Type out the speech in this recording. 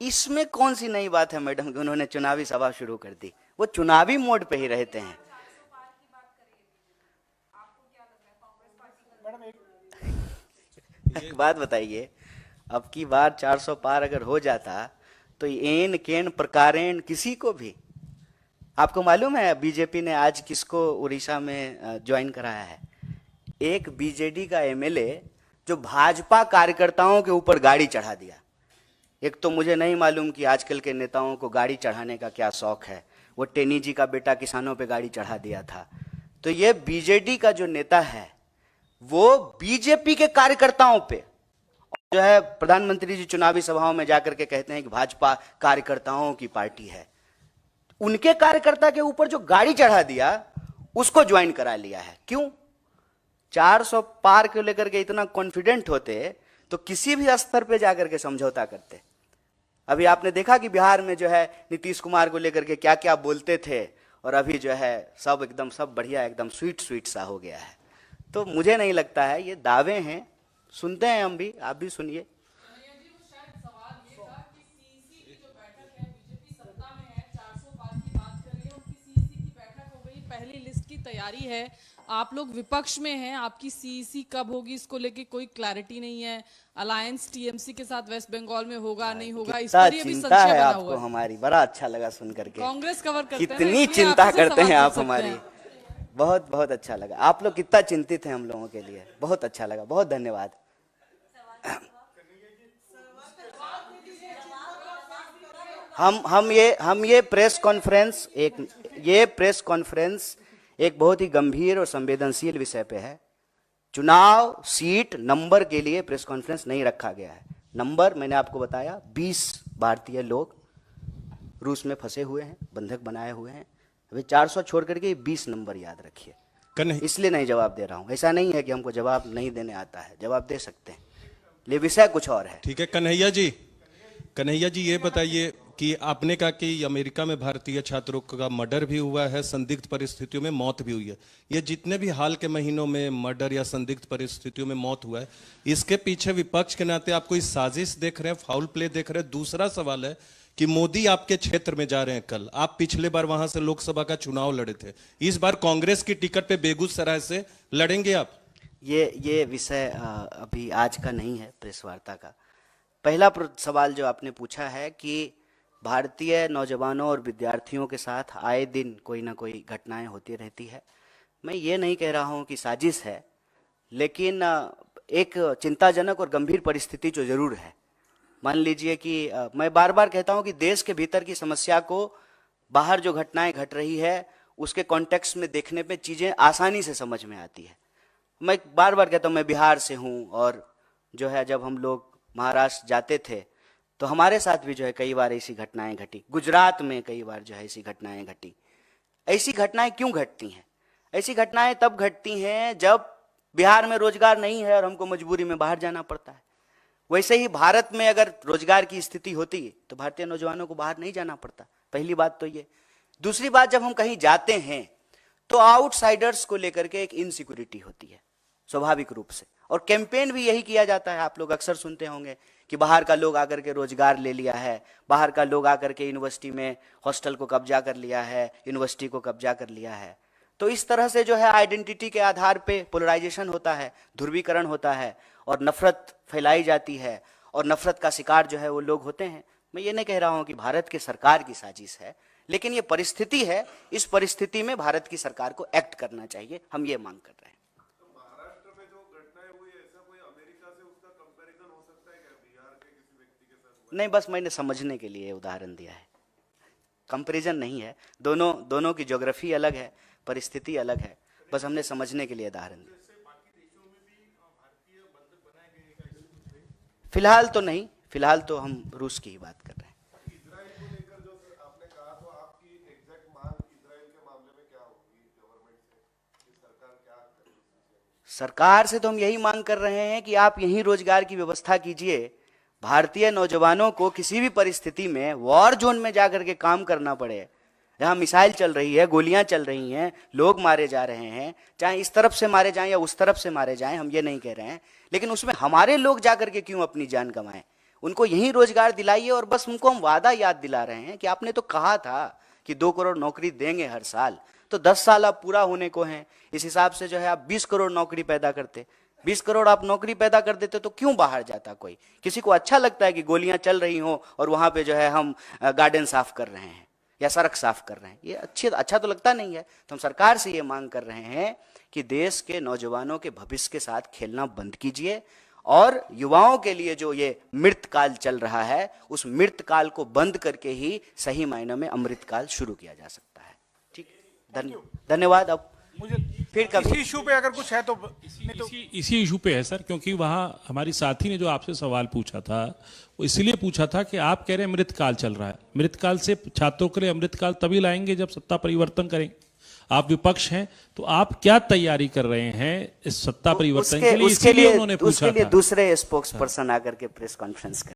इसमें कौन सी नई बात है मैडम कि उन्होंने चुनावी सभा शुरू कर दी? वो चुनावी मोड पे ही रहते हैं। एक बात बताइए, अब की बार 400 पार अगर हो जाता तो एन केन प्रकारेण किसी को भी, आपको मालूम है बीजेपी ने आज किसको उड़ीसा में ज्वाइन कराया है? एक बीजेडी का एमएलए जो भाजपा कार्यकर्ताओं के ऊपर गाड़ी चढ़ा दिया। एक तो मुझे नहीं मालूम कि आजकल के नेताओं को गाड़ी चढ़ाने का क्या शौक है। वो टेनी जी का बेटा किसानों पे गाड़ी चढ़ा दिया था। तो ये बीजेडी का जो नेता है वो बीजेपी के कार्यकर्ताओं पे जो है, प्रधानमंत्री जी चुनावी सभाओं में जाकर के कहते हैं कि भाजपा कार्यकर्ताओं की पार्टी है। उनके कार्यकर्ता के ऊपर जो गाड़ी चढ़ा दिया उसको ज्वाइन करा लिया है। क्यों? 400 पार को लेकर के इतना कॉन्फिडेंट होते तो किसी भी स्तर पे जाकर के समझौता करते। अभी आपने देखा कि बिहार में जो है नीतीश कुमार को लेकर के क्या क्या बोलते थे, और अभी जो है सब एकदम सब बढ़िया, एकदम स्वीट स्वीट सा हो गया है। तो मुझे नहीं लगता है, ये दावे हैं, सुनते हैं हम भी, आप भी सुनिए। पहली लिस्ट की तैयारी है, आप लोग विपक्ष में हैं, आपकी सीईसी कब होगी इसको लेके कोई क्लैरिटी नहीं है। अलायंस टीएमसी के साथ वेस्ट बंगाल में होगा नहीं होगा, इस पर ये भी चिंता संशय है बना आपको हुआ है। हमारी, बड़ा अच्छा लगा सुन करके। कांग्रेस कवर करते हैं, कितनी इसलिए चिंता आपसे करते सवाल हैं पूछ आप सकते हमारी। हैं। बहुत बहुत अच्छा लगा, आप लोग कितना चिंतित हैं हम लोगों के लिए, बहुत अच्छा लगा, बहुत धन्यवाद। हम ये प्रेस कॉन्फ्रेंस एक बहुत ही गंभीर और संवेदनशील विषय पे है। चुनाव सीट नंबर के लिए प्रेस कॉन्फ्रेंस नहीं रखा गया है। नंबर मैंने आपको बताया, 20 भारतीय लोग रूस में फंसे हुए हैं, बंधक बनाए हुए हैं। अभी 400 छोड़ करके 20 नंबर याद रखिए। इसलिए नहीं जवाब दे रहा हूं, ऐसा नहीं है कि हमको जवाब नहीं देने आता है, जवाब दे सकते हैं, ले विषय कुछ और है। ठीक है कन्हैया जी ये बताइए कि आपने कहा कि अमेरिका में भारतीय छात्रों का मर्डर भी हुआ है, संदिग्ध परिस्थितियों में मौत भी हुई है। ये जितने भी हाल के महीनों में मर्डर या संदिग्ध परिस्थितियों में मौत हुआ है, इसके पीछे विपक्ष के नाते आप कोई साजिश देख रहे हैं, फाउल प्ले देख रहे हैं? दूसरा सवाल है कि मोदी आपके क्षेत्र में जा रहे हैं कल, आप पिछले बार वहां से लोकसभा का चुनाव लड़े थे, इस बार कांग्रेस की टिकट पे बेगूसराय से लड़ेंगे आप? ये विषय अभी आज का नहीं है प्रेस वार्ता का। पहला सवाल जो आपने पूछा है कि भारतीय नौजवानों और विद्यार्थियों के साथ आए दिन कोई ना कोई घटनाएं होती रहती है। मैं ये नहीं कह रहा हूं कि साजिश है, लेकिन एक चिंताजनक और गंभीर परिस्थिति जो जरूर है। मान लीजिए कि मैं बार बार कहता हूं कि देश के भीतर की समस्या को बाहर जो घटनाएं घट रही है उसके कॉन्टेक्स्ट में देखने पे चीज़ें आसानी से समझ में आती है। मैं बार बार कहता हूं, मैं बिहार से हूं, और जो है जब हम लोग महाराष्ट्र जाते थे तो हमारे साथ भी जो है कई बार ऐसी घटनाएं घटी। गुजरात में कई बार जो है ऐसी घटनाएं घटी। ऐसी घटनाएं क्यों घटती हैं? ऐसी घटनाएं तब घटती हैं जब बिहार में रोजगार नहीं है और हमको मजबूरी में बाहर जाना पड़ता है। वैसे ही भारत में अगर रोजगार की स्थिति होती तो भारतीय नौजवानों को बाहर नहीं जाना पड़ता। पहली बात तो ये। दूसरी बात, जब हम कहीं जाते हैं तो आउटसाइडर्स को लेकर के एक इनसिक्योरिटी होती है स्वाभाविक रूप से, और कैंपेन भी यही किया जाता है। आप लोग अक्सर सुनते होंगे कि बाहर का लोग आकर के रोजगार ले लिया है, बाहर का लोग आकर के यूनिवर्सिटी में हॉस्टल को कब्जा कर लिया है, यूनिवर्सिटी को कब्जा कर लिया है। तो इस तरह से जो है आइडेंटिटी के आधार पे पोलराइजेशन होता है, ध्रुवीकरण होता है, और नफरत फैलाई जाती है, और नफरत का शिकार जो है वो लोग होते हैं। मैं ये नहीं कह रहा हूं कि भारत की सरकार की साजिश है, लेकिन ये परिस्थिति है। इस परिस्थिति में भारत की सरकार को एक्ट करना चाहिए, हम ये मांग कर रहे हैं। नहीं, बस मैंने समझने के लिए उदाहरण दिया है, कंपैरिजन नहीं है। दोनों की ज्योग्राफी अलग है, परिस्थिति अलग है, बस हमने समझने के लिए उदाहरण दिया। फिलहाल तो नहीं, फिलहाल तो हम रूस की ही बात कर रहे हैं। सरकार से तो हम यही मांग कर रहे हैं कि आप यहीं रोजगार की व्यवस्था कीजिए। भारतीय नौजवानों को किसी भी परिस्थिति में वॉर जोन में जाकर के काम करना पड़े, जहां मिसाइल चल रही है, गोलियां चल रही हैं, लोग मारे जा रहे हैं, चाहे इस तरफ से मारे जाएं या उस तरफ से मारे जाएं, हम ये नहीं कह रहे हैं, लेकिन उसमें हमारे लोग जाकर के क्यों अपनी जान गंवाएं? उनको यही रोजगार दिलाइए। और बस उनको हम वादा याद दिला रहे हैं कि आपने तो कहा था कि 2 करोड़ नौकरी देंगे हर साल, तो 10 साल अब पूरा होने को हैं। इस हिसाब से जो है आप 20 करोड़ नौकरी पैदा करते, 20 करोड़ आप नौकरी पैदा कर देते तो क्यों बाहर जाता कोई? किसी को अच्छा लगता है कि गोलियां चल रही हो और वहां पे जो है हम गार्डन साफ कर रहे हैं या सड़क साफ कर रहे हैं? ये अच्छा तो लगता नहीं है। तो हम सरकार से ये मांग कर रहे हैं कि देश के नौजवानों के भविष्य के साथ खेलना बंद कीजिए और युवाओं के लिए जो ये मृत काल चल रहा है, उस मृत काल को बंद करके ही सही मायनों में अमृत काल शुरू किया जा सकता है। ठीक, धन्यवाद। अब मुझे फिर कभी इसी इशू पे अगर कुछ है तो नहीं तो इसी इशू पे है सर, क्योंकि वहां हमारी साथी ने जो आपसे सवाल पूछा था वो इसलिए पूछा था कि आप कह रहे हैं अमृतकाल चल रहा है। अमृतकाल से छात्रों के लिए अमृतकाल तभी लाएंगे जब सत्ता परिवर्तन करेंगे। आप विपक्ष हैं तो आप क्या तैयारी कर रहे हैं इस सत्ता परिवर्तन के लिए? उसके इसीलिए लिए उन्होंने पूछा था। दूसरे स्पोक्स पर्सन आकर के प्रेस कॉन्फ्रेंस